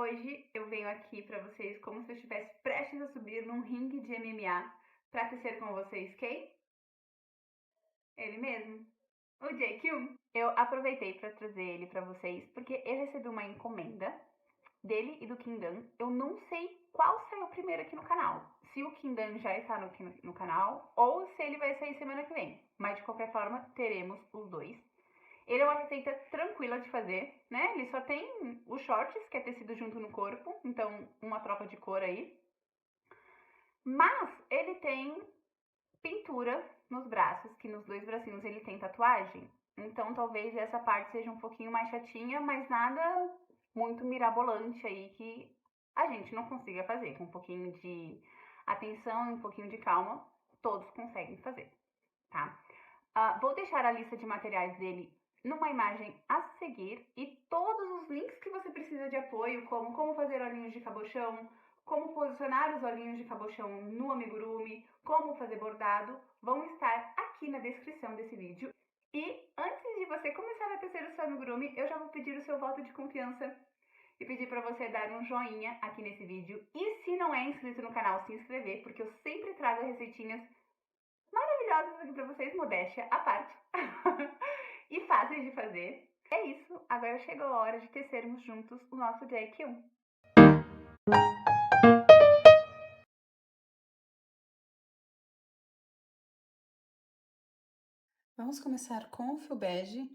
Hoje eu venho aqui pra vocês como se eu estivesse prestes a subir num ringue de MMA pra tecer com vocês quem? Ele mesmo, o JQ. Eu aproveitei pra trazer ele pra vocês porque eu recebi uma encomenda dele e do Kindan. Eu não sei qual saiu primeiro aqui no canal. Se o Kindan já está no canal ou se ele vai sair semana que vem. Mas de qualquer forma, teremos os dois. Ele é uma receita tranquila de fazer, né? Ele só tem os shorts, que é tecido junto no corpo, então uma troca de cor aí. Mas ele tem pintura nos braços, que nos dois bracinhos ele tem tatuagem. Então talvez essa parte seja um pouquinho mais chatinha, mas nada muito mirabolante aí que a gente não consiga fazer. Com um pouquinho de atenção e um pouquinho de calma, todos conseguem fazer, tá? Vou deixar a lista de materiais dele numa imagem a seguir e todos os links que você precisa de apoio, como fazer olhinhos de cabochão, como posicionar os olhinhos de cabochão no amigurumi, como fazer bordado, vão estar aqui na descrição desse vídeo. E antes de você começar a tecer o seu amigurumi, eu já vou pedir o seu voto de confiança e pedir para você dar um joinha aqui nesse vídeo. E se não é inscrito no canal, se inscrever, porque eu sempre trago receitinhas maravilhosas aqui pra vocês, modéstia à parte. E fáceis de fazer. É isso, agora chegou a hora de tecermos juntos o nosso JQ1. Vamos começar com o fio bege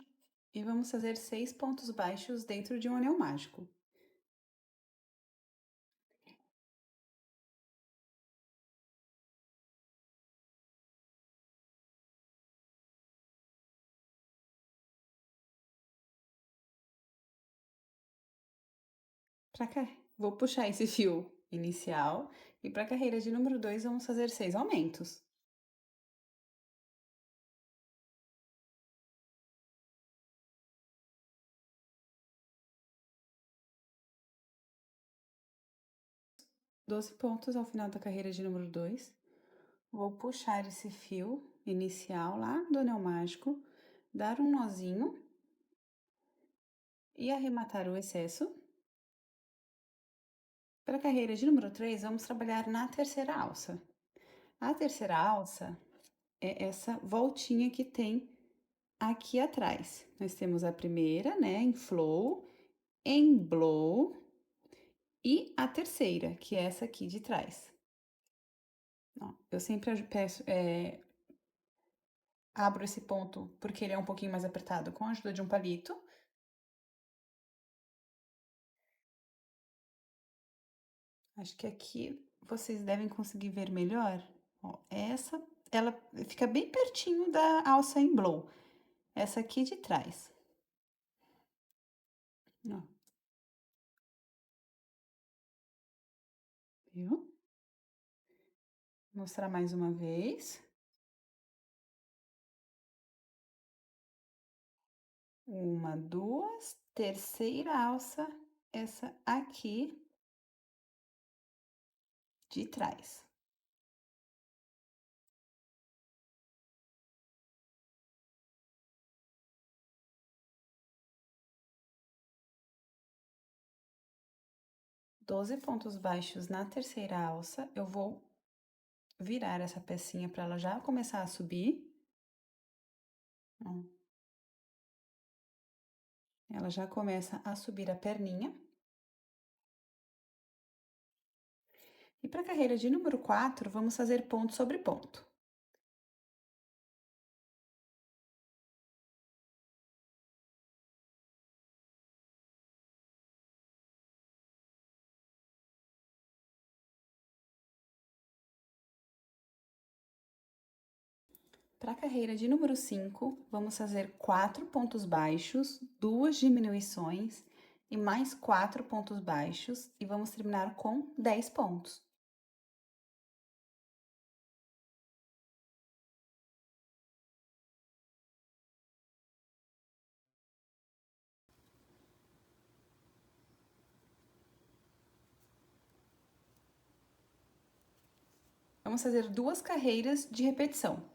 e vamos fazer 6 pontos baixos dentro de um anel mágico. Vou puxar esse fio inicial e para a carreira de número 2 vamos fazer 6 aumentos. Doze pontos ao final da carreira de número 2. Vou puxar esse fio inicial lá do anel mágico, dar um nozinho e arrematar o excesso. Para a carreira de número 3, vamos trabalhar na terceira alça. A terceira alça é essa voltinha que tem aqui atrás. Nós temos a primeira, né, em flow, em blow e a terceira, que é essa aqui de trás. Ó, eu sempre peço, abro esse ponto porque ele é um pouquinho mais apertado com a ajuda de um palito. Acho que aqui vocês devem conseguir ver melhor. Ó, essa, ela fica bem pertinho da alça em blow. Essa aqui de trás. Ó. Viu? Vou mostrar mais uma vez. Uma, duas, terceira alça, essa aqui de trás. Doze pontos baixos na terceira alça, eu vou virar essa pecinha para ela já começar a subir. Ó. Ela já começa a subir a perninha. E para a carreira de número 4, vamos fazer ponto sobre ponto. Para a carreira de número 5, vamos fazer 4 pontos baixos, 2 diminuições e mais 4 pontos baixos e vamos terminar com 10 pontos. Vamos fazer 2 carreiras de repetição.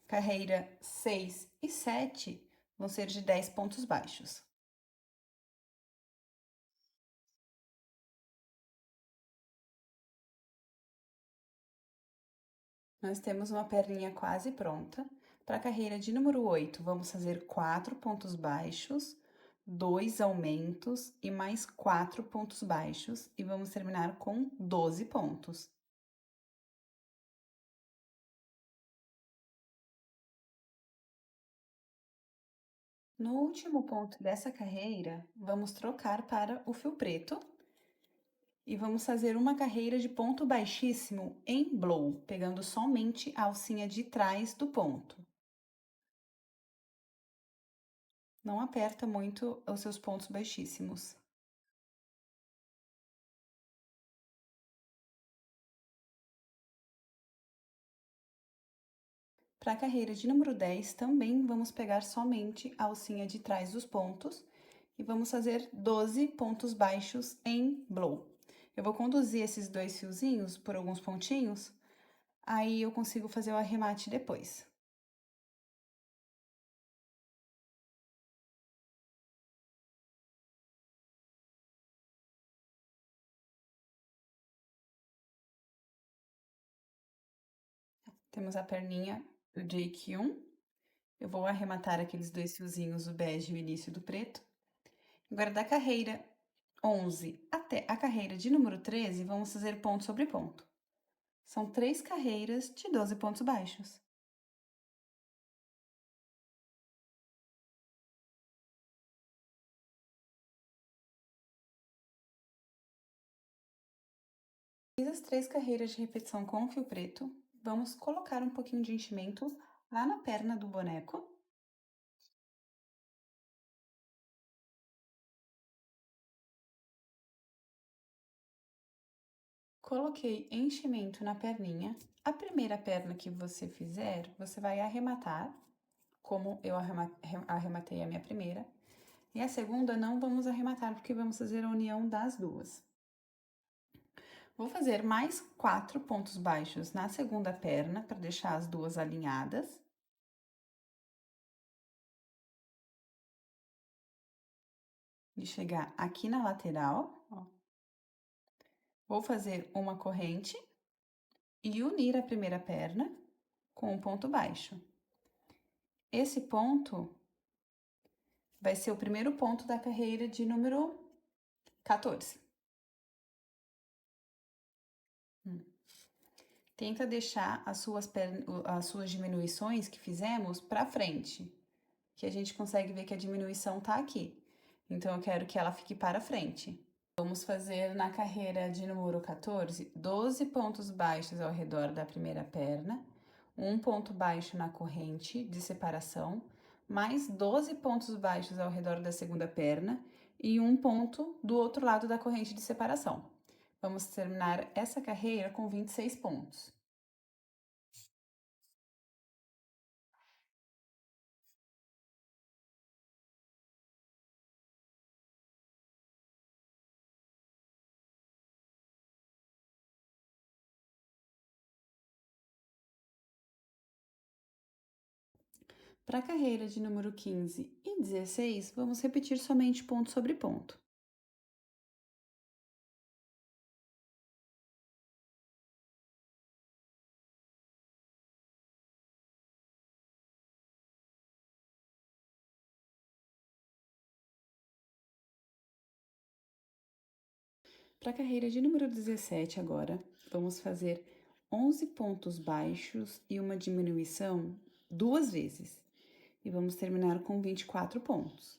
Carreira 6 e 7 vão ser de 10 pontos baixos. Nós temos uma perninha quase pronta. Para a carreira de número 8, vamos fazer 4 pontos baixos, 2 aumentos e mais 4 pontos baixos e vamos terminar com 12 pontos. No último ponto dessa carreira, vamos trocar para o fio preto e vamos fazer uma carreira de ponto baixíssimo em blow, pegando somente a alcinha de trás do ponto. Não aperta muito os seus pontos baixíssimos. Para a carreira de número 10, também vamos pegar somente a alcinha de trás dos pontos e vamos fazer 12 pontos baixos em blow. Eu vou conduzir esses dois fiozinhos por alguns pontinhos, aí eu consigo fazer o arremate depois. Temos a perninha do JQ1. Eu vou arrematar aqueles dois fiozinhos, o bege e o início do preto. Agora, da carreira 11 até a carreira de número 13, vamos fazer ponto sobre ponto. São 3 carreiras de 12 pontos baixos. Fiz as 3 carreiras de repetição com o fio preto. Vamos colocar um pouquinho de enchimento lá na perna do boneco. Coloquei enchimento na perninha. A primeira perna que você fizer, você vai arrematar, como eu arrematei a minha primeira. E a segunda não vamos arrematar, porque vamos fazer a união das duas. Vou fazer mais 4 pontos baixos na segunda perna, para deixar as duas alinhadas. E chegar aqui na lateral, ó. Vou fazer uma corrente e unir a primeira perna com um ponto baixo. Esse ponto vai ser o primeiro ponto da carreira de número 14. Tenta deixar as suas diminuições que fizemos para frente, que a gente consegue ver que a diminuição tá aqui. Então, eu quero que ela fique para frente. Vamos fazer na carreira de número 14, 12 pontos baixos ao redor da primeira perna, um ponto baixo na corrente de separação, mais 12 pontos baixos ao redor da segunda perna e um ponto do outro lado da corrente de separação. Vamos terminar essa carreira com 26 pontos. Para a carreira de número 15 e 16, vamos repetir somente ponto sobre ponto. Para a carreira de número 17 agora, vamos fazer 11 pontos baixos e uma diminuição 2 vezes. E vamos terminar com 24 pontos.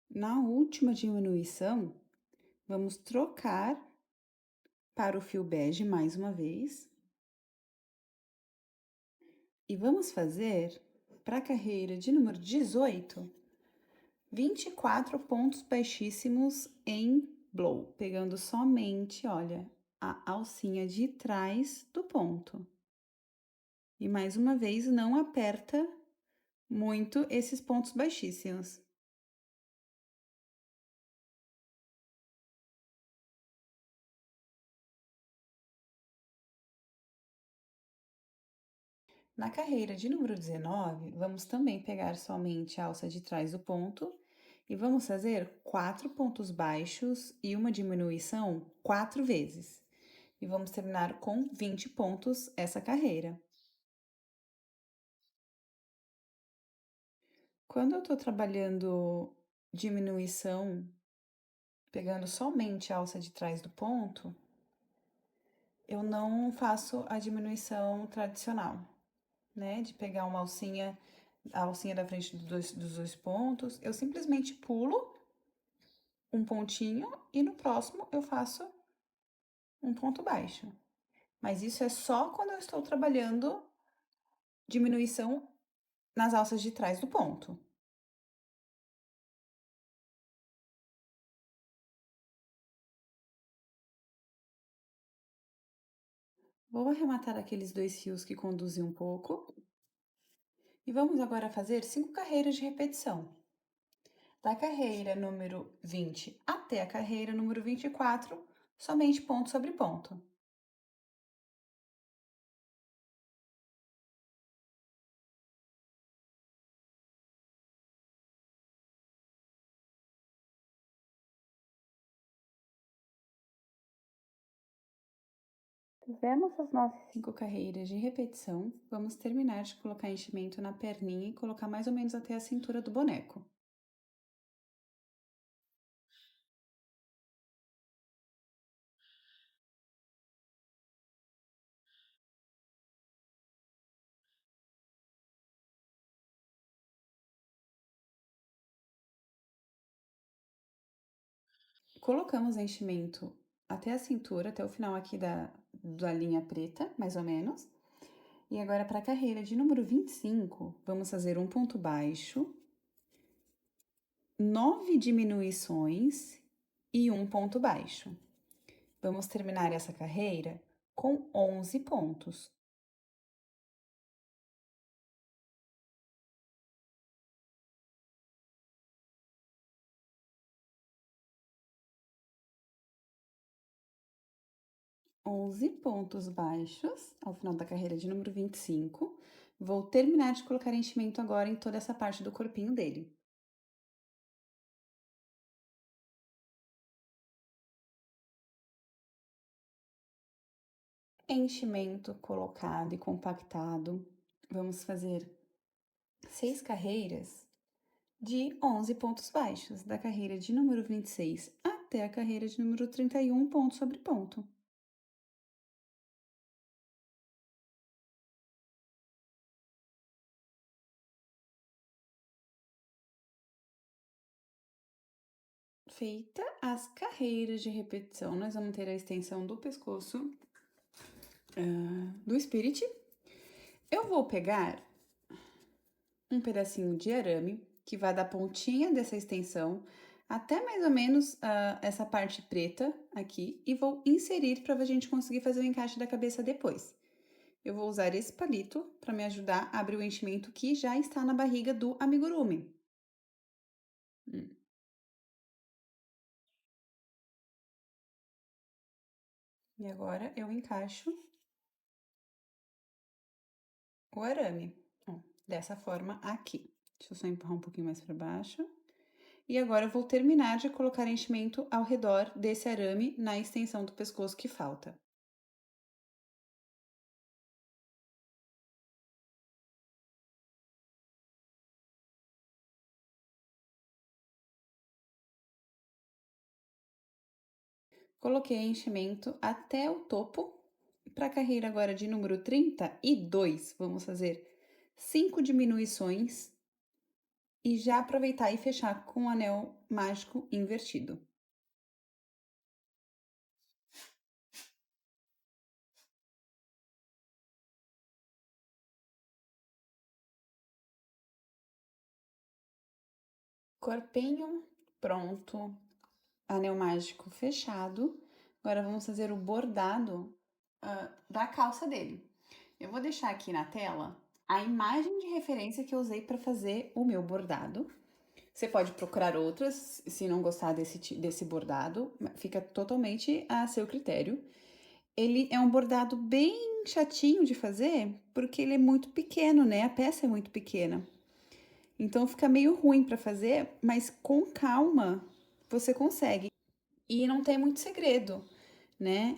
Na última diminuição, vamos trocar para o fio bege mais uma vez. E vamos fazer, para a carreira de número 18, 24 pontos baixíssimos em blow, pegando somente, olha, a alcinha de trás do ponto. E mais uma vez, não aperta muito esses pontos baixíssimos. Na carreira de número 19, vamos também pegar somente a alça de trás do ponto e vamos fazer 4 pontos baixos e uma diminuição 4 vezes. E vamos terminar com 20 pontos essa carreira. Quando eu estou trabalhando diminuição, pegando somente a alça de trás do ponto, eu não faço a diminuição tradicional, né? De pegar uma alcinha, a alcinha da frente dos dois pontos, eu simplesmente pulo um pontinho e no próximo eu faço um ponto baixo. Mas isso é só quando eu estou trabalhando diminuição nas alças de trás do ponto. Vou arrematar aqueles 2 fios que conduzem um pouco. E vamos agora fazer 5 carreiras de repetição. Da carreira número 20 até a carreira número 24, somente ponto sobre ponto. Fizemos as nossas 5 carreiras de repetição, vamos terminar de colocar enchimento na perninha e colocar mais ou menos até a cintura do boneco. Colocamos enchimento até a cintura, até o final aqui da linha preta, mais ou menos. E agora para a carreira de número 25, vamos fazer um ponto baixo, 9 diminuições e um ponto baixo. Vamos terminar essa carreira com 11 pontos. Onze pontos baixos ao final da carreira de número 25. Vou terminar de colocar enchimento agora em toda essa parte do corpinho dele. Enchimento colocado e compactado. Vamos fazer 6 carreiras de 11 pontos baixos, da carreira de número 26 até a carreira de número 31, ponto sobre ponto. Feita as carreiras de repetição, nós vamos ter a extensão do pescoço do Spirit. Eu vou pegar um pedacinho de arame que vai da pontinha dessa extensão até mais ou menos essa parte preta aqui e vou inserir para a gente conseguir fazer o encaixe da cabeça depois. Eu vou usar esse palito para me ajudar a abrir o enchimento que já está na barriga do amigurumi. E agora eu encaixo o arame, ó, dessa forma aqui. Deixa eu só empurrar um pouquinho mais para baixo. E agora eu vou terminar de colocar enchimento ao redor desse arame na extensão do pescoço que falta. Coloquei enchimento até o topo. Para a carreira agora de número 32, vamos fazer 5 diminuições e já aproveitar e fechar com o anel mágico invertido. Corpinho pronto, anel mágico fechado. Agora vamos fazer o bordado da calça dele. Eu vou deixar aqui na tela a imagem de referência que eu usei para fazer o meu bordado. Você pode procurar outras, se não gostar desse bordado, fica totalmente a seu critério. ele é um bordado bem chatinho de fazer, porque ele é muito pequeno, né? A peça é muito pequena. Então fica meio ruim para fazer, mas com calma você consegue. E não tem muito segredo, né?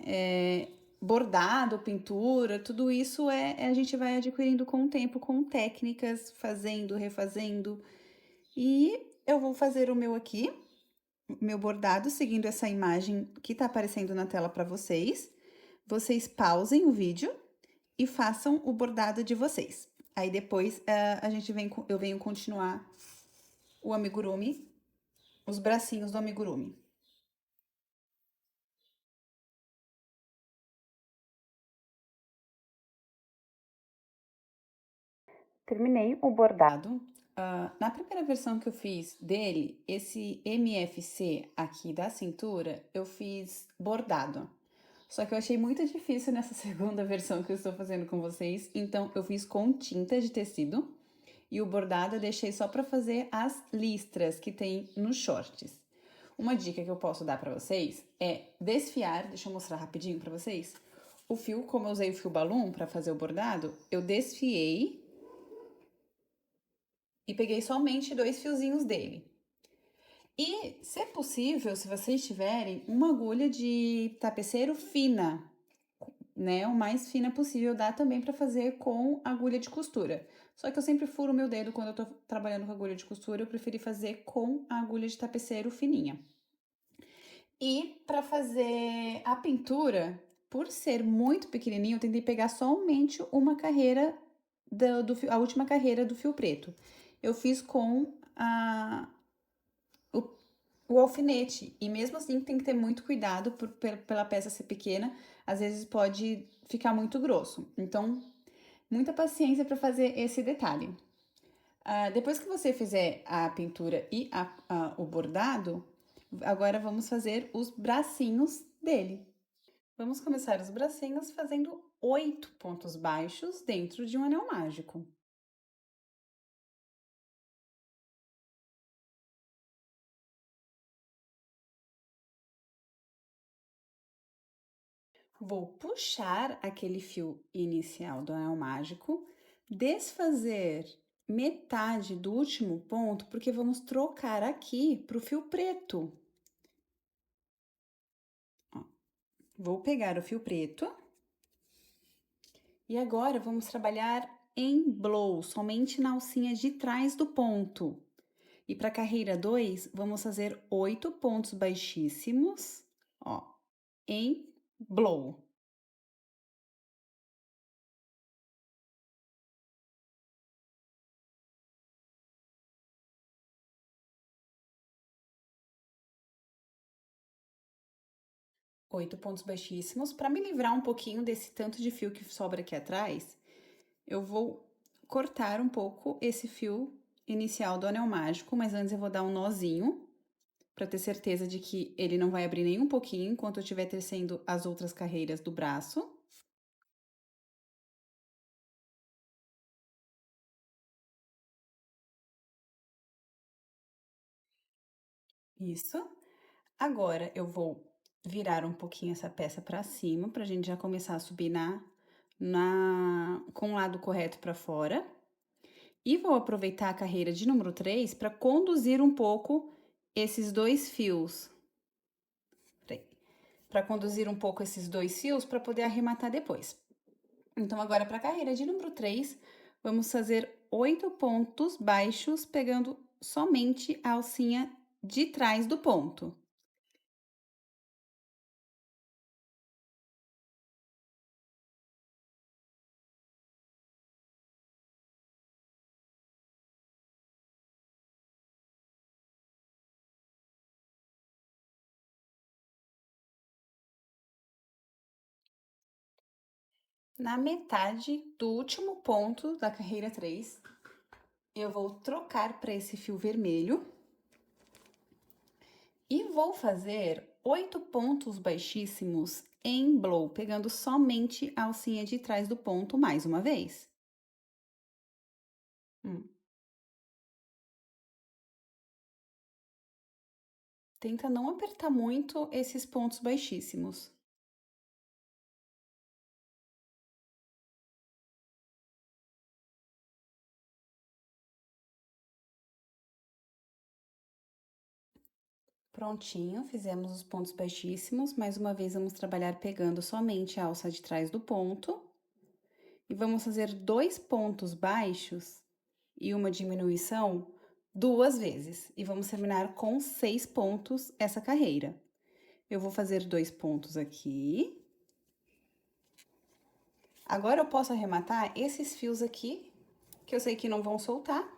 Bordado, pintura, tudo isso a gente vai adquirindo com o tempo, com técnicas, fazendo, refazendo. E eu vou fazer o meu aqui, o meu bordado, seguindo essa imagem que tá aparecendo na tela para vocês. Vocês pausem o vídeo e façam o bordado de vocês. Aí depois eu venho continuar o amigurumi, os bracinhos do amigurumi. Terminei o bordado. Na primeira versão que eu fiz dele, esse MFC aqui da cintura, eu fiz bordado. Só que eu achei muito difícil nessa segunda versão que eu estou fazendo com vocês, então eu fiz com tinta de tecido e o bordado eu deixei só para fazer as listras que tem nos shorts. Uma dica que eu posso dar para vocês é desfiar, deixa eu mostrar rapidinho para vocês. O fio, como eu usei o fio balloon para fazer o bordado, eu desfiei e peguei somente 2 fiozinhos dele. E, se é possível, se vocês tiverem, uma agulha de tapeceiro fina, né? O mais fina possível, dá também para fazer com agulha de costura. Só que eu sempre furo meu dedo quando eu tô trabalhando com agulha de costura, eu preferi fazer com a agulha de tapeceiro fininha. E para fazer a pintura, por ser muito pequenininho, eu tentei pegar somente uma carreira a última carreira do fio preto. Eu fiz com o, o alfinete. E mesmo assim tem que ter muito cuidado pela peça ser pequena. Às vezes pode ficar muito grosso. Então, muita paciência para fazer esse detalhe. Depois que você fizer a pintura e o bordado, agora vamos fazer os bracinhos dele. Vamos começar os bracinhos fazendo 8 pontos baixos dentro de um anel mágico. Vou puxar aquele fio inicial do anel mágico, desfazer metade do último ponto, porque vamos trocar aqui para o fio preto. Ó, vou pegar o fio preto e agora vamos trabalhar em blow, somente na alcinha de trás do ponto. E para a carreira 2, vamos fazer 8 pontos baixíssimos, ó, em blow. 8 pontos baixíssimos. Para me livrar um pouquinho desse tanto de fio que sobra aqui atrás, eu vou cortar um pouco esse fio inicial do anel mágico, mas antes eu vou dar um nozinho para ter certeza de que ele não vai abrir nem um pouquinho enquanto eu estiver tecendo as outras carreiras do braço. Isso. Agora eu vou virar um pouquinho essa peça para cima, para a gente já começar a subir com o lado correto para fora. E vou aproveitar a carreira de número 3 para conduzir um pouco esses 2 fios. Para conduzir um pouco esses 2 fios para poder arrematar depois. Então, agora para a carreira de número 3, vamos fazer 8 pontos baixos, pegando somente a alcinha de trás do ponto. Na metade do último ponto da carreira 3, eu vou trocar para esse fio vermelho e vou fazer 8 pontos baixíssimos em blow, pegando somente a alcinha de trás do ponto mais uma vez. Tenta não apertar muito esses pontos baixíssimos. Prontinho, fizemos os pontos baixíssimos. Mais uma vez, vamos trabalhar pegando somente a alça de trás do ponto. E vamos fazer 2 pontos baixos e uma diminuição 2 vezes. E vamos terminar com 6 pontos essa carreira. Eu vou fazer 2 pontos aqui. Agora, eu posso arrematar esses fios aqui, que eu sei que não vão soltar,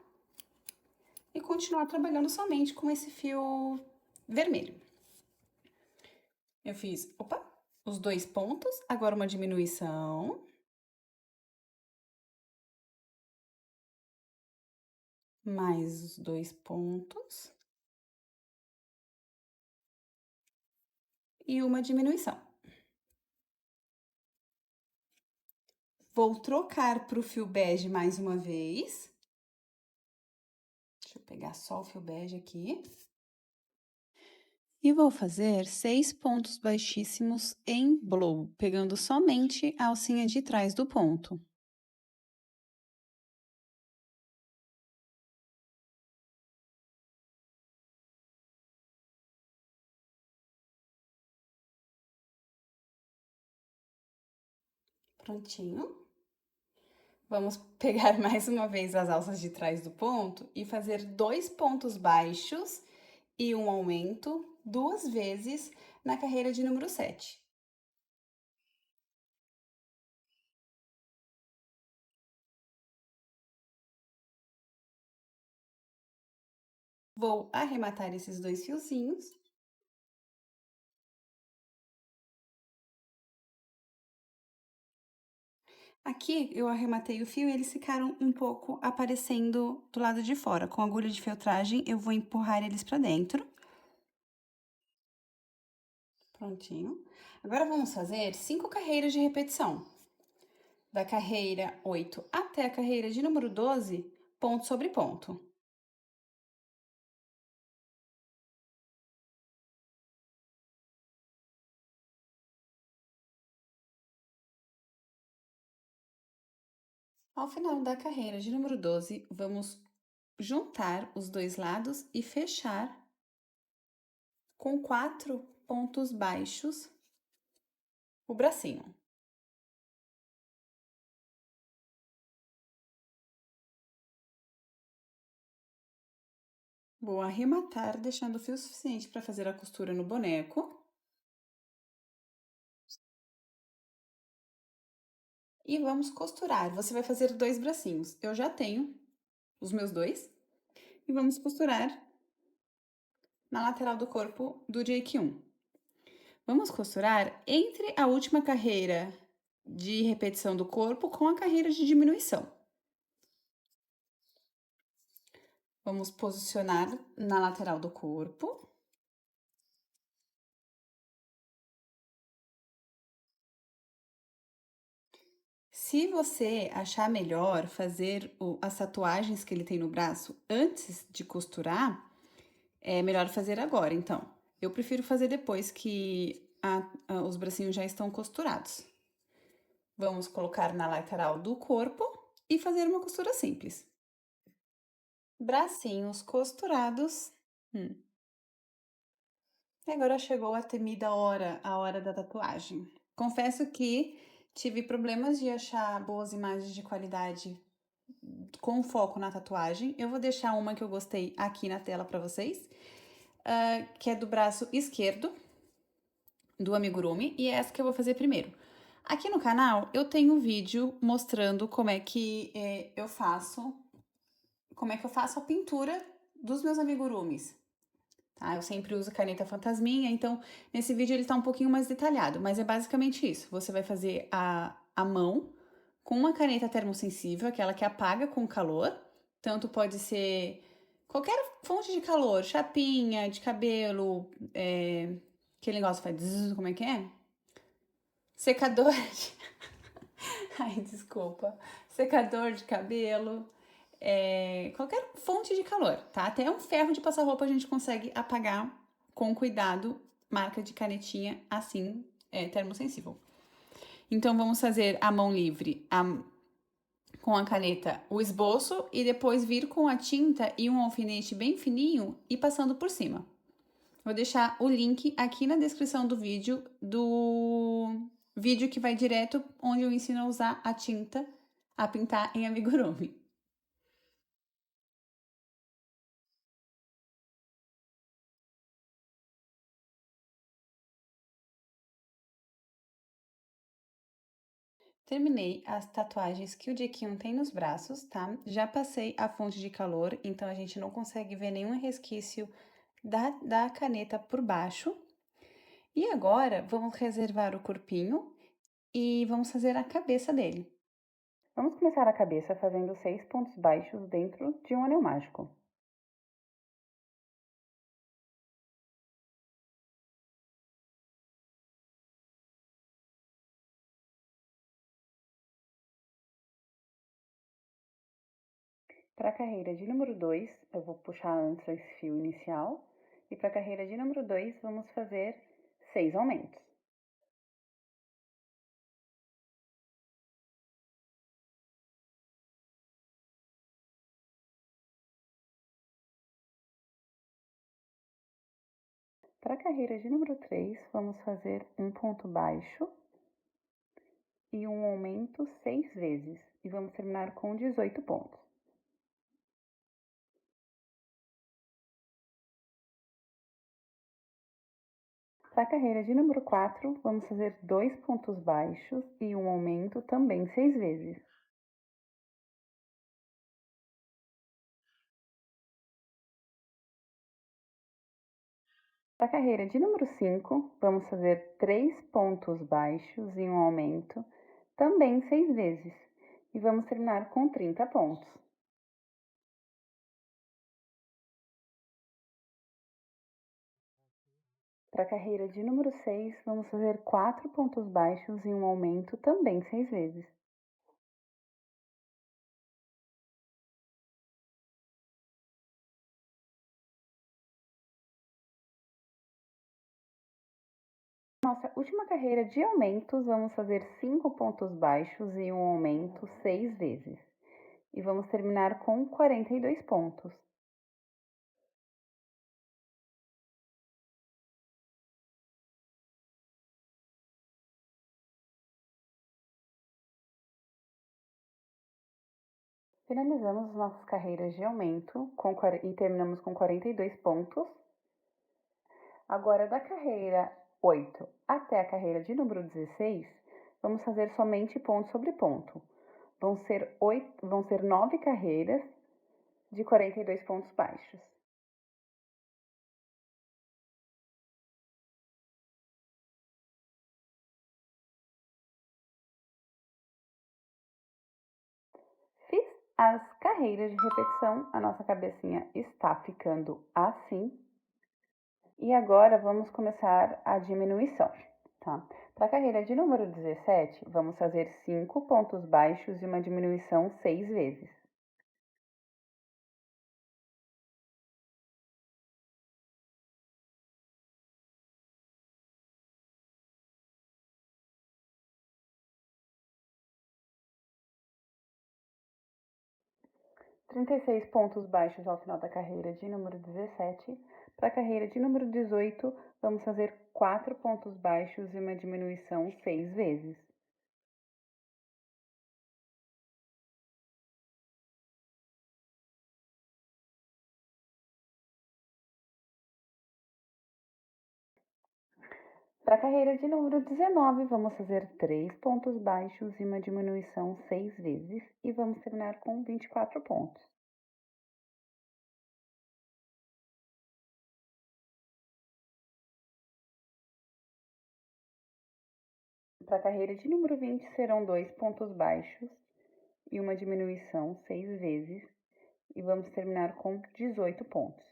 e continuar trabalhando somente com esse fio vermelho. Eu fiz, os 2 pontos, agora uma diminuição. Mais os 2 pontos. E uma diminuição. Vou trocar para o fio bege mais uma vez. Deixa eu pegar só o fio bege aqui. E vou fazer 6 pontos baixíssimos em blow, pegando somente a alcinha de trás do ponto. Prontinho. Vamos pegar mais uma vez as alças de trás do ponto e fazer 2 pontos baixos e um aumento 2 vezes na carreira de número 7. Vou arrematar esses 2 fiozinhos. Aqui eu arrematei o fio e eles ficaram um pouco aparecendo do lado de fora. Com agulha de feltragem, eu vou empurrar eles pra dentro. Prontinho. Agora, vamos fazer 5 carreiras de repetição. Da carreira 8 até a carreira de número 12, ponto sobre ponto. Ao final da carreira de número 12, vamos juntar os 2 lados e fechar com 4 pontos baixos o bracinho. Vou arrematar, deixando o fio suficiente para fazer a costura no boneco. E vamos costurar. Você vai fazer 2 bracinhos. Eu já tenho os meus 2. E vamos costurar na lateral do corpo do Jake 1. Vamos costurar entre a última carreira de repetição do corpo com a carreira de diminuição. Vamos posicionar na lateral do corpo. Se você achar melhor fazer as tatuagens que ele tem no braço antes de costurar, é melhor fazer agora, então. Eu prefiro fazer depois que os bracinhos já estão costurados. Vamos colocar na lateral do corpo e fazer uma costura simples. Bracinhos costurados. E agora chegou a temida hora, a hora da tatuagem. Confesso que tive problemas de achar boas imagens de qualidade com foco na tatuagem. Eu vou deixar uma que eu gostei aqui na tela para vocês, que é do braço esquerdo do amigurumi, e é essa que eu vou fazer primeiro. Aqui no canal eu tenho um vídeo mostrando como é que eu faço a pintura dos meus amigurumis. Tá? Eu sempre uso caneta fantasminha, então nesse vídeo ele tá um pouquinho mais detalhado, mas é basicamente isso. Você vai fazer a mão com uma caneta termossensível, aquela que apaga com calor, tanto pode ser qualquer fonte de calor, chapinha de cabelo, aquele negócio que faz zzz, como é que é? Secador de... Ai, desculpa. Secador de cabelo, qualquer fonte de calor, tá? Até um ferro de passar roupa a gente consegue apagar com cuidado, marca de canetinha assim, termossensível. Então, vamos fazer a mão livre com a caneta o esboço e depois vir com a tinta e um alfinete bem fininho e passando por cima. Vou deixar o link aqui na descrição do vídeo que vai direto onde eu ensino a usar a tinta a pintar em amigurumi. Terminei as tatuagens que o Jekyll tem nos braços, tá? Já passei a fonte de calor, então a gente não consegue ver nenhum resquício da caneta por baixo. E agora, vamos reservar o corpinho e vamos fazer a cabeça dele. Vamos começar a cabeça fazendo 6 pontos baixos dentro de um anel mágico. Para a carreira de número 2, eu vou puxar antes esse fio inicial. E para a carreira de número 2, vamos fazer 6 aumentos. Para a carreira de número 3, vamos fazer um ponto baixo e um aumento 6 vezes. E vamos terminar com 18 pontos. Para a carreira de número 4, vamos fazer 2 pontos baixos e um aumento também 6 vezes. Para a carreira de número 5, vamos fazer 3 pontos baixos e um aumento, também 6 vezes, e vamos terminar com 30 pontos. Para a carreira de número 6, vamos fazer 4 pontos baixos e um aumento, também 6 vezes. Nossa última carreira de aumentos, vamos fazer 5 pontos baixos e um aumento 6 vezes. E vamos terminar com 42 pontos. Finalizamos nossas carreiras de aumento e terminamos com 42 pontos. Agora, da carreira 8 até a carreira de número 16, vamos fazer somente ponto sobre ponto. Vão ser 9 carreiras de 42 pontos baixos. Fiz as carreiras de repetição, a nossa cabecinha está ficando assim. E agora vamos começar a diminuição, tá? Para a carreira de número 17, vamos fazer 5 pontos baixos e uma diminuição 6 vezes. Trinta e 36 pontos baixos ao final da carreira de número 17. Para a carreira de número 18, vamos fazer 4 pontos baixos e uma diminuição 6 vezes. Para a carreira de número 19, vamos fazer 3 pontos baixos e uma diminuição 6 vezes e vamos terminar com 24 pontos. Para a carreira de número 20, serão 2 pontos baixos e uma diminuição 6 vezes e vamos terminar com 18 pontos.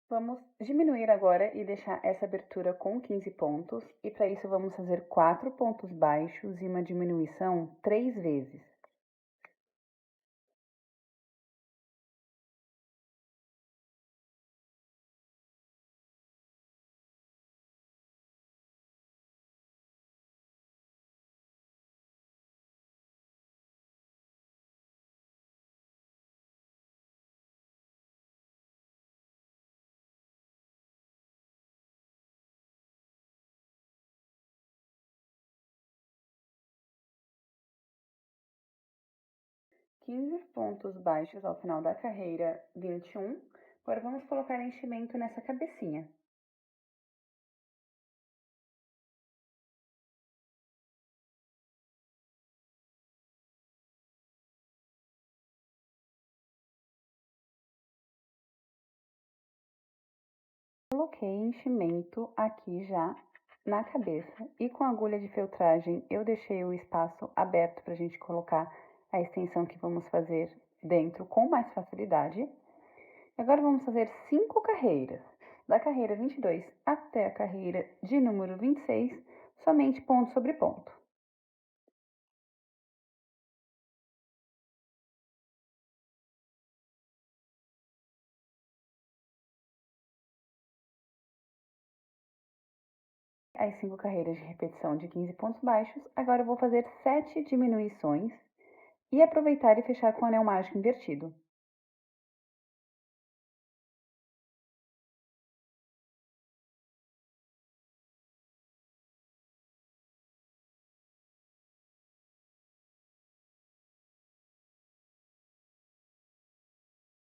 Vamos diminuir agora e deixar essa abertura com 15 pontos, e para isso vamos fazer 4 pontos baixos e uma diminuição 3 vezes. 15 pontos baixos ao final da carreira 21. Agora vamos colocar enchimento nessa cabecinha. Coloquei enchimento aqui já na cabeça e com a agulha de feltragem eu deixei o espaço aberto para a gente colocar a extensão que vamos fazer dentro com mais facilidade. Agora vamos fazer 5 carreiras, da carreira 22 até a carreira de número 26, somente ponto sobre ponto. As 5 carreiras de repetição de 15 pontos baixos, agora eu vou fazer 7 diminuições e aproveitar e fechar com o anel mágico invertido.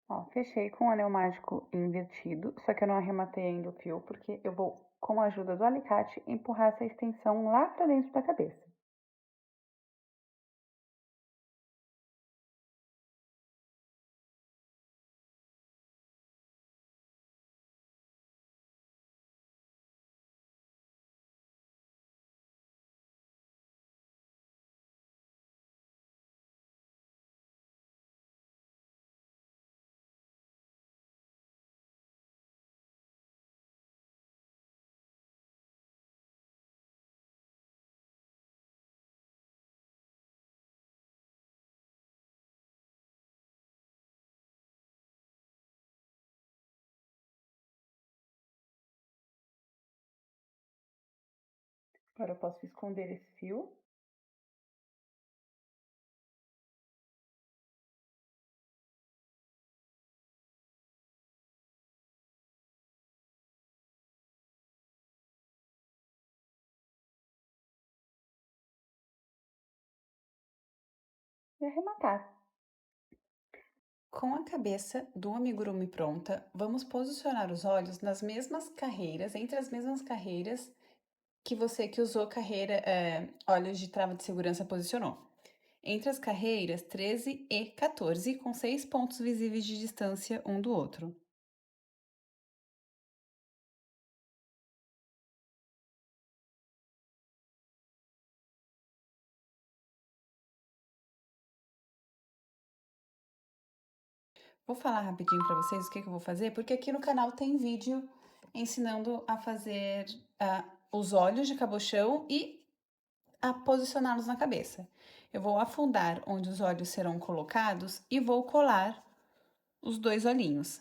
Ó, fechei com o anel mágico invertido, só que eu não arrematei ainda o fio, porque eu vou, com a ajuda do alicate, empurrar essa extensão lá para dentro da cabeça. Agora eu posso esconder esse fio. E arrematar. Com a cabeça do amigurumi pronta, vamos posicionar os olhos nas mesmas carreiras, entre as mesmas carreiras que você que usou olhos de trava de segurança posicionou. Entre as carreiras 13 e 14, com 6 pontos visíveis de distância um do outro. Vou falar rapidinho para vocês o que eu vou fazer, porque aqui no canal tem vídeo ensinando a fazer os olhos de cabochão e a posicioná-los na cabeça. Eu vou afundar onde os olhos serão colocados e vou colar os 2 olhinhos.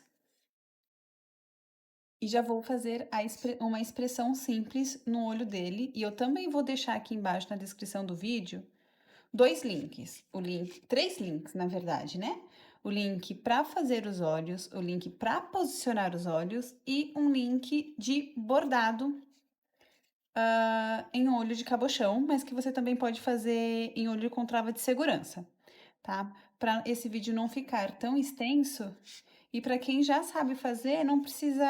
E já vou fazer uma expressão simples no olho dele, e eu também vou deixar aqui embaixo na descrição do vídeo 2 links, 3 links, na verdade, né? O link para fazer os olhos, o link para posicionar os olhos e um link de bordado em olho de cabochão, mas que você também pode fazer em olho com trava de segurança, tá? Para esse vídeo não ficar tão extenso e para quem já sabe fazer, não precisa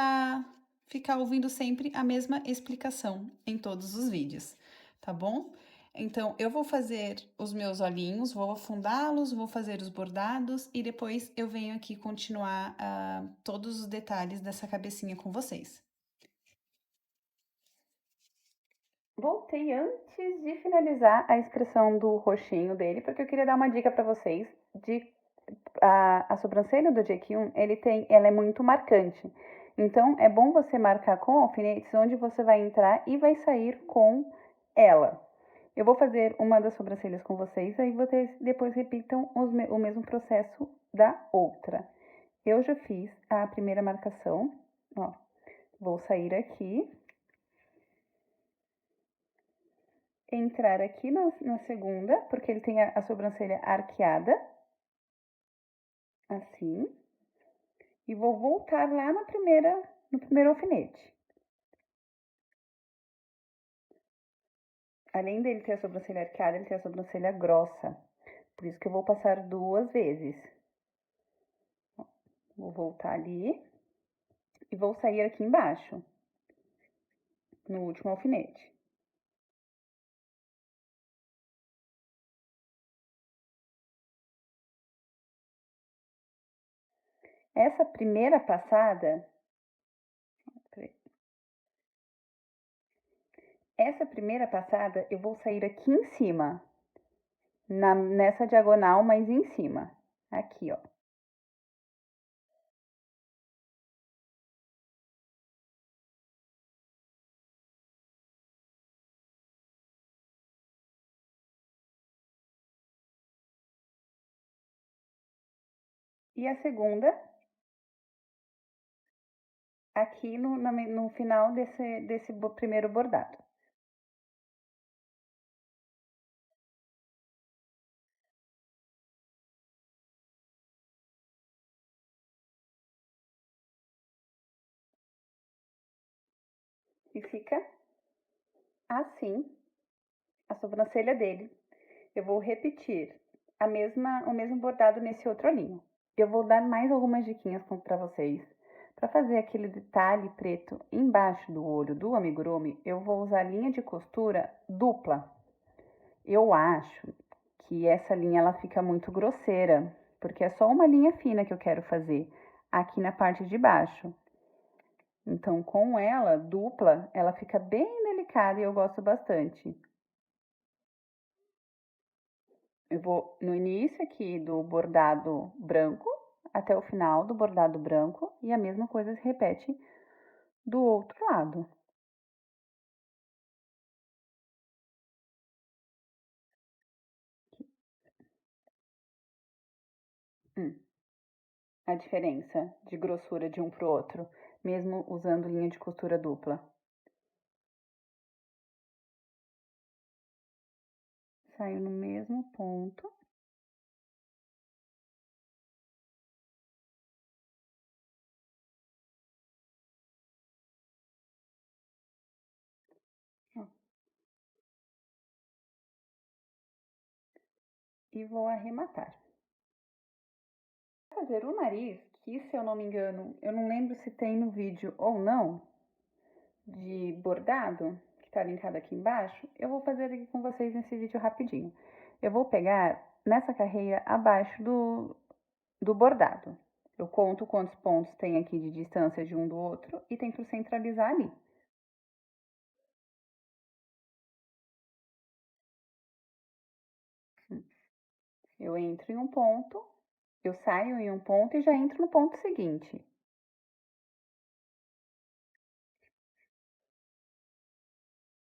ficar ouvindo sempre a mesma explicação em todos os vídeos, tá bom? Então, eu vou fazer os meus olhinhos, vou afundá-los, vou fazer os bordados e depois eu venho aqui continuar todos os detalhes dessa cabecinha com vocês. Voltei antes de finalizar a expressão do roxinho dele, porque eu queria dar uma dica para vocês de a sobrancelha do Jaekyung, ela é muito marcante. Então, é bom você marcar com alfinetes onde você vai entrar e vai sair com ela. Eu vou fazer uma das sobrancelhas com vocês, aí vocês depois repitam o mesmo processo da outra. Eu já fiz a primeira marcação, ó. Vou sair aqui, entrar aqui na segunda, porque ele tem a sobrancelha arqueada, assim, e vou voltar lá no primeiro alfinete. Além dele ter a sobrancelha arqueada, ele tem a sobrancelha grossa, Por isso que eu vou passar 2 vezes. Vou voltar ali e vou sair aqui embaixo, no último alfinete. Essa primeira passada, eu vou sair aqui em cima, nessa diagonal, mas em cima. Aqui, ó. E a segunda, aqui no final desse primeiro bordado. E fica assim a sobrancelha dele. Eu vou repetir o mesmo bordado nesse outro olhinho. Eu vou dar mais algumas diquinhas para vocês. Para fazer aquele detalhe preto embaixo do olho do amigurumi, eu vou usar linha de costura dupla. Eu acho que essa linha ela fica muito grosseira, porque é só uma linha fina que eu quero fazer aqui na parte de baixo. Então, com ela dupla, ela fica bem delicada e eu gosto bastante. Eu vou no início aqui do bordado branco até o final do bordado branco e a mesma coisa se repete do outro lado. A diferença de grossura de um para o outro, mesmo usando linha de costura dupla. Saio no mesmo ponto. E vou arrematar. Vou fazer o nariz, que se eu não me engano, eu não lembro se tem no vídeo ou não, de bordado, que tá linkado aqui embaixo, eu vou fazer aqui com vocês nesse vídeo rapidinho. Eu vou pegar nessa carreira abaixo do bordado. Eu conto quantos pontos tem aqui de distância de um do outro e tento centralizar ali. Eu entro em um ponto, eu saio em um ponto e já entro no ponto seguinte.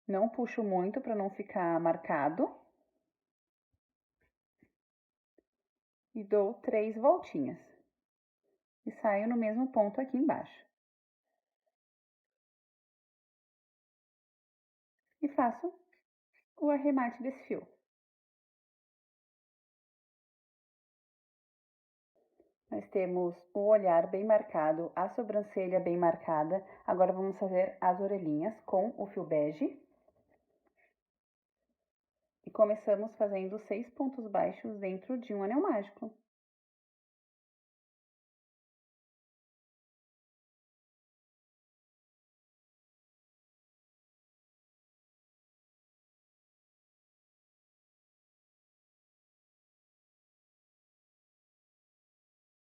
Não puxo muito para não ficar marcado. E dou 3 voltinhas. E saio no mesmo ponto aqui embaixo. E faço o arremate desse fio. Nós temos o olhar bem marcado, a sobrancelha bem marcada. Agora vamos fazer as orelhinhas com o fio bege. E começamos fazendo 6 pontos baixos dentro de um anel mágico.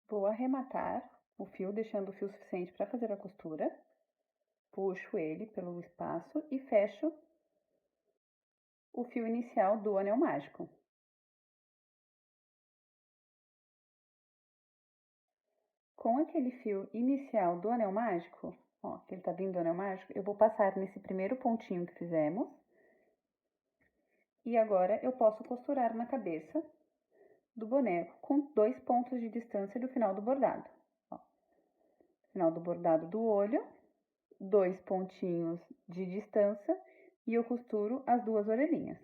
Vou arrematar o fio, deixando o fio suficiente para fazer a costura. Puxo ele pelo espaço e fecho o fio inicial do anel mágico. Com aquele fio inicial do anel mágico, ó, que ele tá vindo do anel mágico, eu vou passar nesse primeiro pontinho que fizemos. E agora eu posso costurar na cabeça do boneco com 2 pontos de distância do final do bordado. Ó, final do bordado do olho, 2 pontinhos de distância e eu costuro as 2 orelhinhas.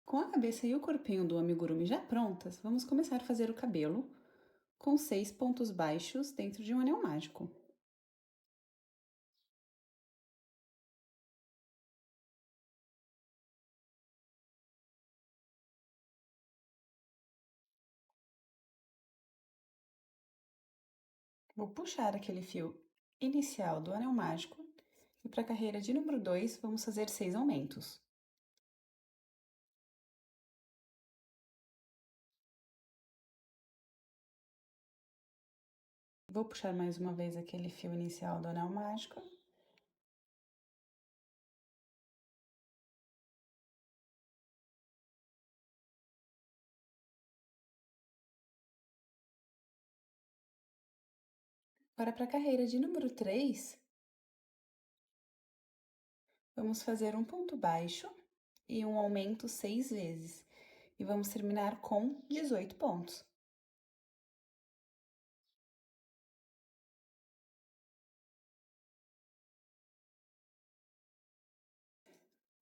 Com a cabeça e o corpinho do amigurumi já prontas, vamos começar a fazer o cabelo com 6 pontos baixos dentro de um anel mágico. Vou puxar aquele fio inicial do anel mágico e para a carreira de número 2, vamos fazer 6 aumentos. Vou puxar mais uma vez aquele fio inicial do anel mágico. Agora, para a carreira de número 3, vamos fazer um ponto baixo e um aumento 6 vezes. E vamos terminar com 18 pontos.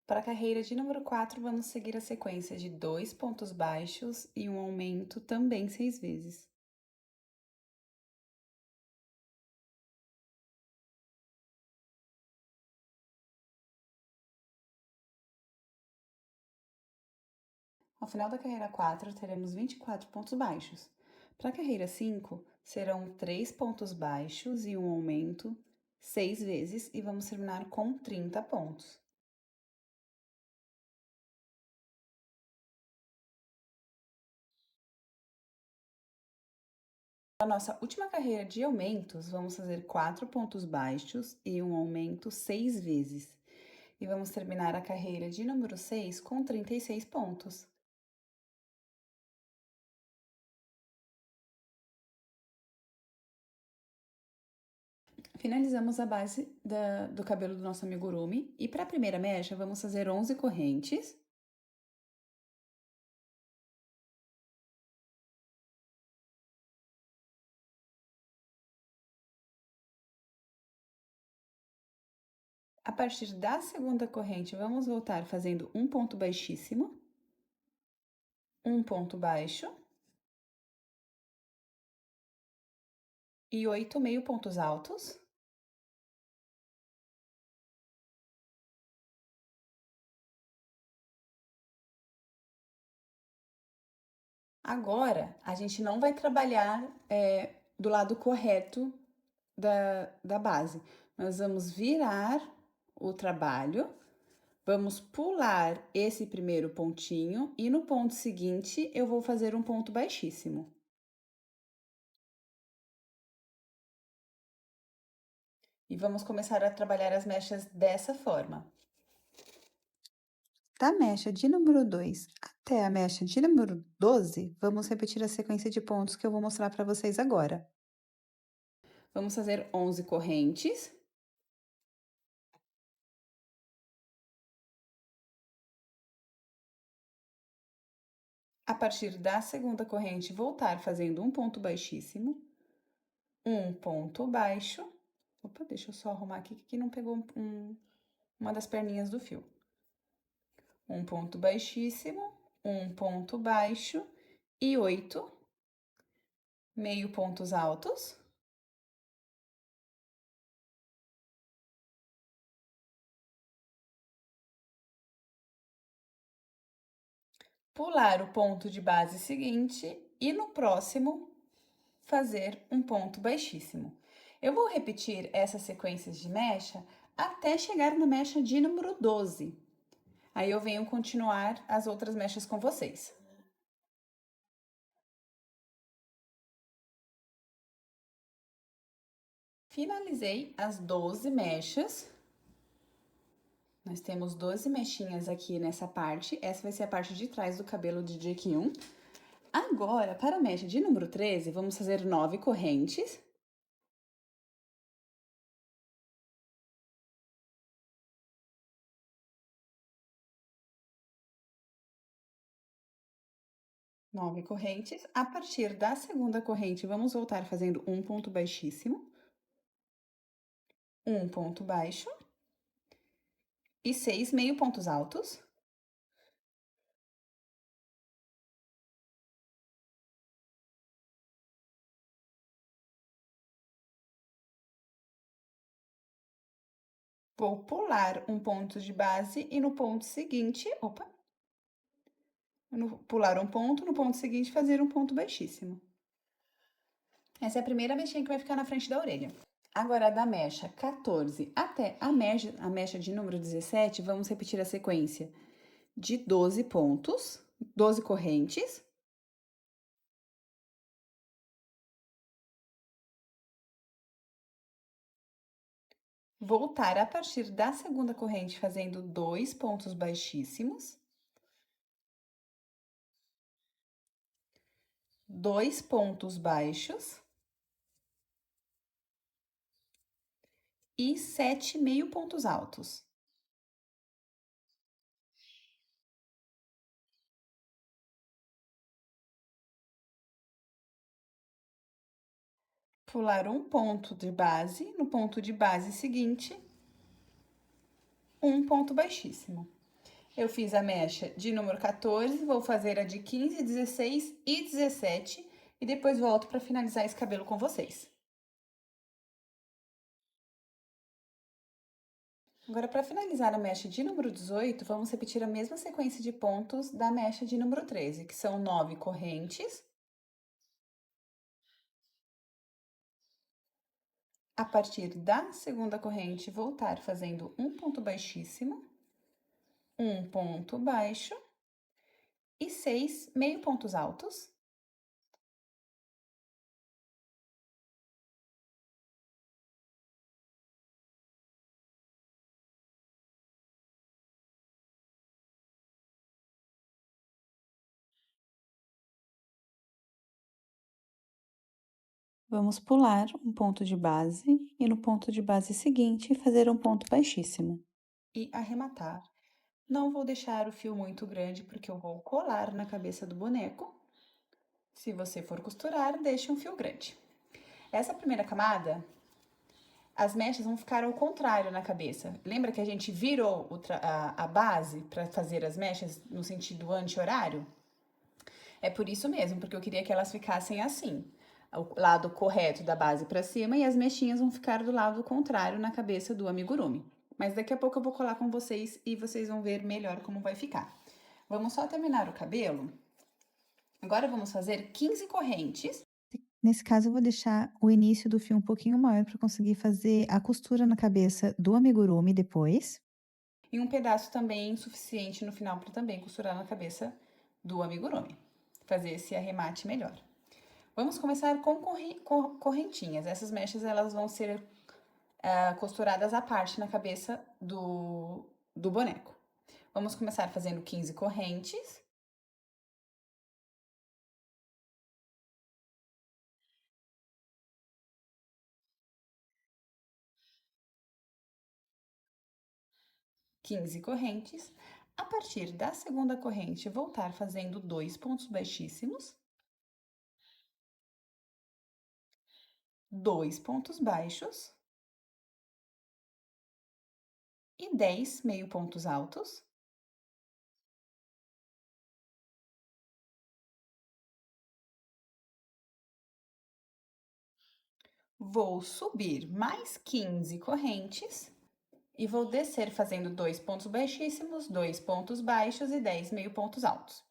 Para a carreira de número 4, vamos seguir a sequência de 2 pontos baixos e um aumento também 6 vezes. Ao final da carreira 4, teremos 24 pontos baixos. Para a carreira 5, serão 3 pontos baixos e um aumento 6 vezes e vamos terminar com 30 pontos. Na nossa última carreira de aumentos, vamos fazer 4 pontos baixos e um aumento 6 vezes. E vamos terminar a carreira de número 6 com 36 pontos. Finalizamos a base do cabelo do nosso amigurumi. E para a primeira mecha, vamos fazer 11 correntes. A partir da segunda corrente, vamos voltar fazendo um ponto baixíssimo, um ponto baixo e 8 meio pontos altos. Agora, a gente não vai trabalhar do lado correto da base. Nós vamos virar o trabalho, vamos pular esse primeiro pontinho e no ponto seguinte eu vou fazer um ponto baixíssimo. E vamos começar a trabalhar as mechas dessa forma. Da mecha de número 2 até a mecha de número 12, vamos repetir a sequência de pontos que eu vou mostrar para vocês agora. Vamos fazer 11 correntes. A partir da segunda corrente, voltar fazendo um ponto baixíssimo, um ponto baixo. Opa, deixa eu só arrumar aqui que não pegou uma das perninhas do fio. Um ponto baixíssimo, um ponto baixo e 8 meio pontos altos. Pular o ponto de base seguinte e no próximo fazer um ponto baixíssimo. Eu vou repetir essas sequências de mecha até chegar na mecha de número 12. Aí eu venho continuar as outras mechas com vocês. Finalizei as 12 mechas. Nós temos 12 mechinhas aqui nessa parte. Essa vai ser a parte de trás do cabelo de Jaekyun. Agora, para a mecha de número 13, vamos fazer 9 correntes. Nove correntes. A partir da segunda corrente, vamos voltar fazendo um ponto baixíssimo, um ponto baixo e 6 meio pontos altos. Vou pular um ponto de base e no ponto seguinte, pular um ponto, no ponto seguinte fazer um ponto baixíssimo. Essa é a primeira mechinha que vai ficar na frente da orelha. Agora, da mecha 14 até a mecha de número 17, vamos repetir a sequência de 12 pontos, 12 correntes. Voltar a partir da segunda corrente fazendo 2 pontos baixíssimos. 2 pontos baixos. E 7 meio pontos altos. Pular um ponto de base, no ponto de base seguinte, um ponto baixíssimo. Eu fiz a mecha de número 14, vou fazer a de 15, 16 e 17 e depois volto para finalizar esse cabelo com vocês. Agora, para finalizar a mecha de número 18, vamos repetir a mesma sequência de pontos da mecha de número 13, que são 9 correntes. A partir da segunda corrente, voltar fazendo um ponto baixíssimo, um ponto baixo e 6 meio pontos altos. Vamos pular um ponto de base e no ponto de base seguinte fazer um ponto baixíssimo. E arrematar. Não vou deixar o fio muito grande porque eu vou colar na cabeça do boneco. Se você for costurar, deixe um fio grande. Essa primeira camada, as mechas vão ficar ao contrário na cabeça. Lembra que a gente virou a base para fazer as mechas no sentido anti-horário? É por isso mesmo, porque eu queria que elas ficassem assim. O lado correto da base para cima e as mechinhas vão ficar do lado contrário na cabeça do amigurumi. Mas daqui a pouco eu vou colar com vocês e vocês vão ver melhor como vai ficar. Vamos só terminar o cabelo. Agora vamos fazer 15 correntes. Nesse caso, eu vou deixar o início do fio um pouquinho maior para conseguir fazer a costura na cabeça do amigurumi depois. E um pedaço também suficiente no final para também costurar na cabeça do amigurumi. Fazer esse arremate melhor. Vamos começar com correntinhas. Essas mechas elas vão ser costuradas à parte na cabeça do boneco. Vamos começar fazendo 15 correntes. A partir da segunda corrente, voltar fazendo 2 pontos baixíssimos. 2 pontos baixos. E 10 meio pontos altos. Vou subir mais 15 correntes e vou descer fazendo 2 pontos baixíssimos, 2 pontos baixos e 10 meio pontos altos.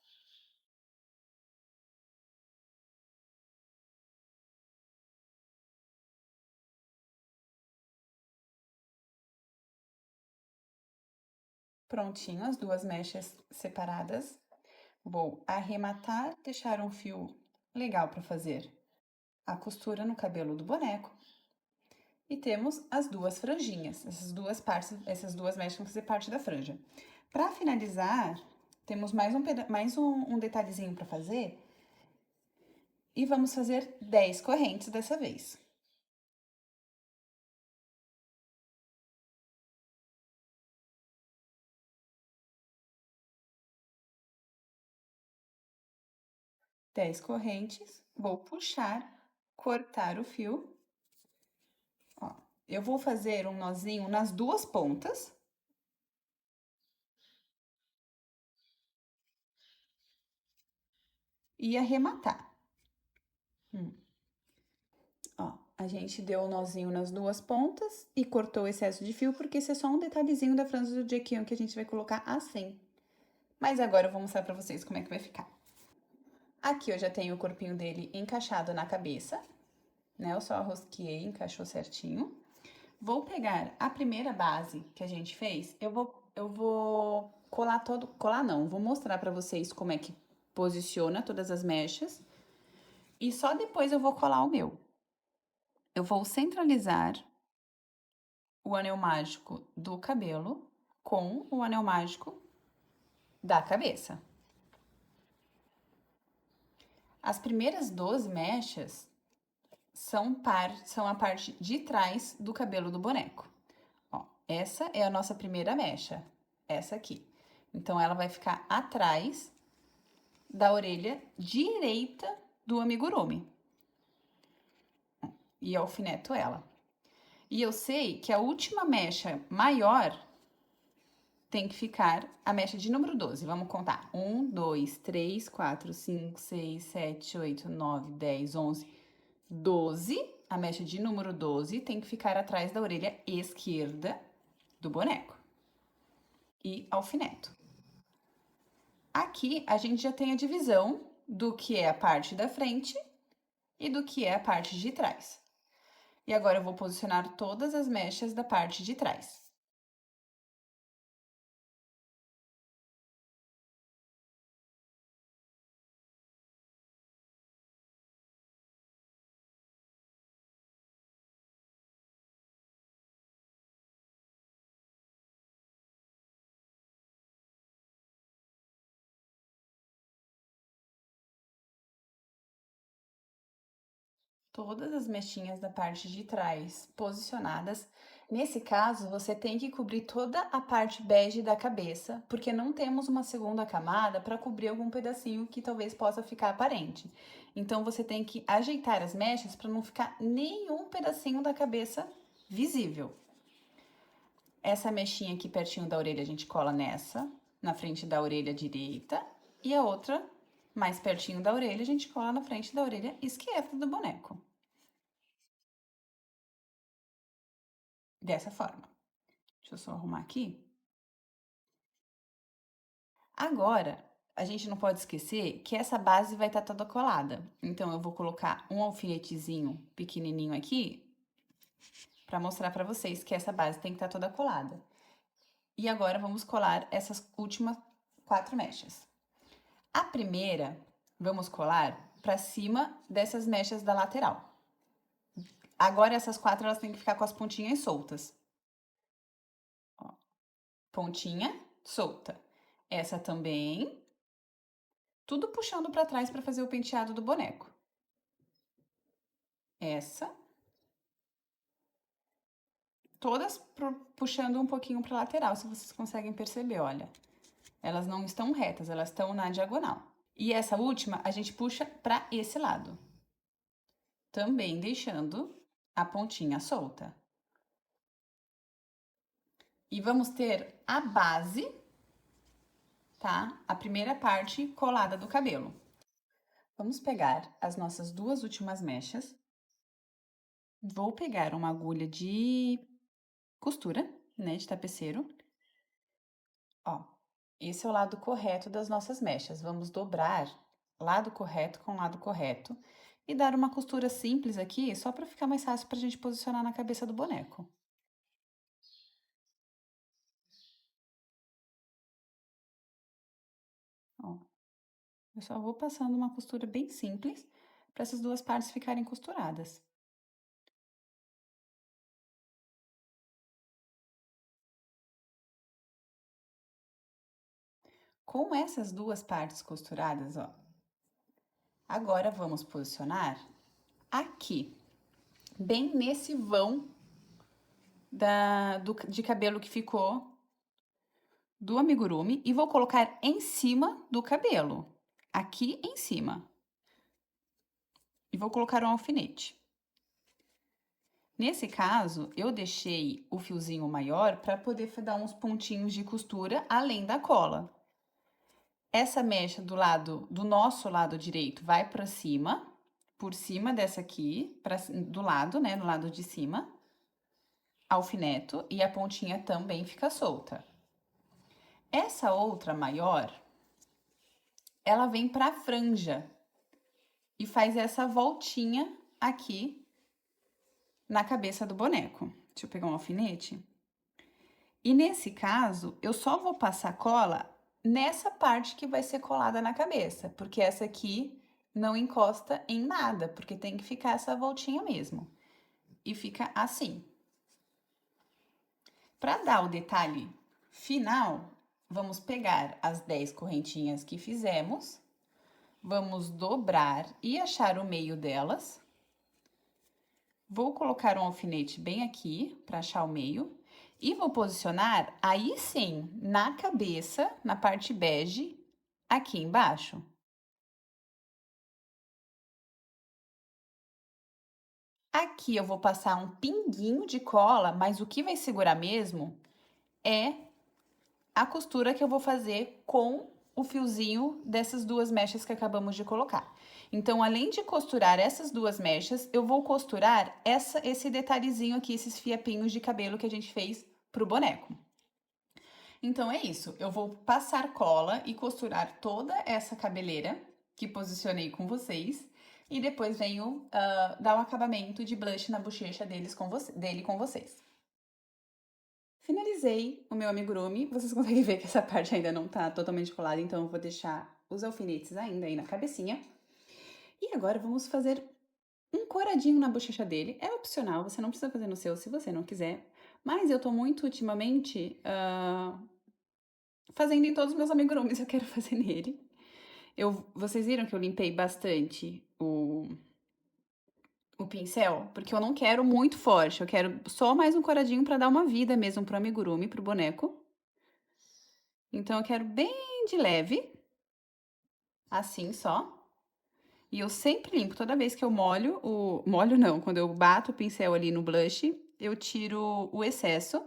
Prontinho, as duas mechas separadas. Vou arrematar, deixar um fio legal para fazer a costura no cabelo do boneco. E temos as duas franjinhas, essas duas mechas vão fazer parte da franja. Para finalizar, temos mais um detalhezinho para fazer. E vamos fazer 10 correntes dessa vez. Dez correntes, vou puxar, cortar o fio. Ó, eu vou fazer um nozinho nas duas pontas. E arrematar. Ó, a gente deu o nozinho nas duas pontas e cortou o excesso de fio, porque esse é só um detalhezinho da franja do Jaekyun que a gente vai colocar assim. Mas agora eu vou mostrar pra vocês como é que vai ficar. Aqui eu já tenho o corpinho dele encaixado na cabeça. né? Eu só rosqueei, encaixou certinho. Vou pegar a primeira base que a gente fez, eu vou colar todo, colar não, vou mostrar pra vocês como é que posiciona todas as mechas e só depois eu vou colar o meu. Eu vou centralizar o anel mágico do cabelo com o anel mágico da cabeça. As primeiras 12 mechas são a parte de trás do cabelo do boneco. Ó, essa é a nossa primeira mecha, essa aqui. Então, ela vai ficar atrás da orelha direita do amigurumi. E alfineto ela. E eu sei que a última mecha maior tem que ficar a mecha de número 12. Vamos contar. 1, 2, 3, 4, 5, 6, 7, 8, 9, 10, 11, 12. A mecha de número 12 tem que ficar atrás da orelha esquerda do boneco. E alfineto. Aqui a gente já tem a divisão do que é a parte da frente e do que é a parte de trás. E agora eu vou posicionar todas as mechas da parte de trás. Todas as mechinhas da parte de trás posicionadas. Nesse caso, você tem que cobrir toda a parte bege da cabeça, porque não temos uma segunda camada para cobrir algum pedacinho que talvez possa ficar aparente. Então, você tem que ajeitar as mechas para não ficar nenhum pedacinho da cabeça visível. Essa mechinha aqui pertinho da orelha a gente cola nessa, na frente da orelha direita, e a outra mais pertinho da orelha a gente cola na frente da orelha esquerda do boneco. Dessa forma. Deixa eu só arrumar aqui. Agora, a gente não pode esquecer que essa base vai estar toda colada. Então, eu vou colocar um alfinetezinho pequenininho aqui para mostrar para vocês que essa base tem que estar toda colada. E agora, vamos colar essas últimas 4 mechas. A primeira, vamos colar para cima dessas mechas da lateral. Agora, essas 4, elas têm que ficar com as pontinhas soltas. Ó, pontinha solta. Essa também. Tudo puxando para trás para fazer o penteado do boneco. Essa. Todas puxando um pouquinho para lateral, se vocês conseguem perceber, olha. Elas não estão retas, elas estão na diagonal. E essa última, a gente puxa para esse lado. Também deixando a pontinha solta. E vamos ter a base, tá? A primeira parte colada do cabelo. Vamos pegar as nossas 2 últimas mechas. Vou pegar uma agulha de costura, né, de tapeceiro. Ó, esse é o lado correto das nossas mechas. Vamos dobrar lado correto com lado correto e dar uma costura simples aqui, só para ficar mais fácil pra gente posicionar na cabeça do boneco. Ó, eu só vou passando uma costura bem simples para essas 2 partes ficarem costuradas. Com essas 2 partes costuradas, ó, agora vamos posicionar aqui, bem nesse vão de cabelo que ficou do amigurumi e vou colocar em cima do cabelo, aqui em cima. E vou colocar um alfinete. Nesse caso, eu deixei o fiozinho maior para poder dar uns pontinhos de costura além da cola. Essa mecha do nosso lado direito vai para cima, por cima dessa aqui, do lado, né, do lado de cima, alfineto, e a pontinha também fica solta. Essa outra maior, ela vem para a franja e faz essa voltinha aqui na cabeça do boneco. Deixa eu pegar um alfinete. E nesse caso, eu só vou passar cola nessa parte que vai ser colada na cabeça, porque essa aqui não encosta em nada, porque tem que ficar essa voltinha mesmo. E fica assim. Para dar o detalhe final, vamos pegar as 10 correntinhas que fizemos, vamos dobrar e achar o meio delas. Vou colocar um alfinete bem aqui para achar o meio e vou posicionar aí sim na cabeça, na parte bege, aqui embaixo. Aqui eu vou passar um pinguinho de cola, mas o que vai segurar mesmo é a costura que eu vou fazer com o fiozinho dessas duas mechas que acabamos de colocar. Então, além de costurar essas duas mechas, eu vou costurar esse detalhezinho aqui, esses fiapinhos de cabelo que a gente fez pro boneco. Então, é isso. Eu vou passar cola e costurar toda essa cabeleira que posicionei com vocês. E depois venho dar um acabamento de blush na bochecha dele com vocês. Finalizei o meu amigurumi. Vocês conseguem ver que essa parte ainda não tá totalmente colada, então eu vou deixar os alfinetes ainda aí na cabecinha. E agora vamos fazer um coradinho na bochecha dele. É opcional, você não precisa fazer no seu se você não quiser. Mas eu tô muito ultimamente fazendo em todos os meus amigurumis, eu quero fazer nele. Vocês viram que eu limpei bastante o pincel? Porque eu não quero muito forte, eu quero só mais um coradinho pra dar uma vida mesmo pro amigurumi, pro boneco. Então eu quero bem de leve, assim só. E eu sempre limpo, toda vez que eu molho molho não, quando eu bato o pincel ali no blush, eu tiro o excesso.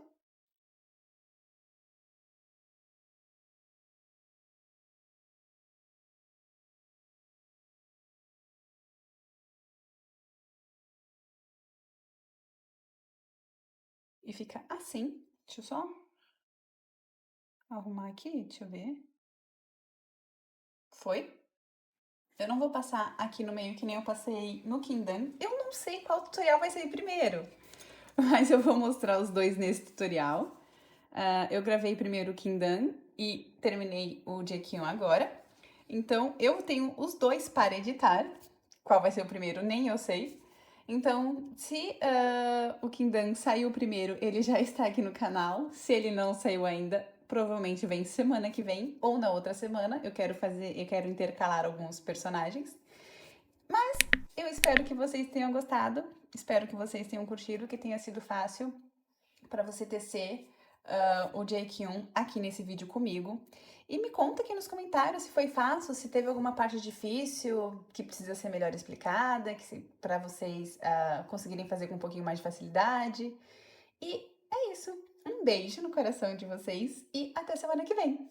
E fica assim. Deixa eu só arrumar aqui, deixa eu ver. Foi? Eu não vou passar aqui no meio que nem eu passei no Kindan. Eu não sei qual tutorial vai sair primeiro, mas eu vou mostrar os dois nesse tutorial. Eu gravei primeiro o Kindan e terminei o Jekyll agora. Então, eu tenho os dois para editar. Qual vai ser o primeiro, nem eu sei. Então, se o Kindan saiu primeiro, ele já está aqui no canal. Se ele não saiu ainda, provavelmente vem semana que vem ou na outra semana. Eu quero intercalar alguns personagens. Mas eu espero que vocês tenham gostado. Espero que vocês tenham curtido, que tenha sido fácil para você tecer o Jekyll aqui nesse vídeo comigo. E me conta aqui nos comentários se foi fácil, se teve alguma parte difícil que precisa ser melhor explicada, para vocês conseguirem fazer com um pouquinho mais de facilidade. E é isso. Um beijo no coração de vocês e até semana que vem!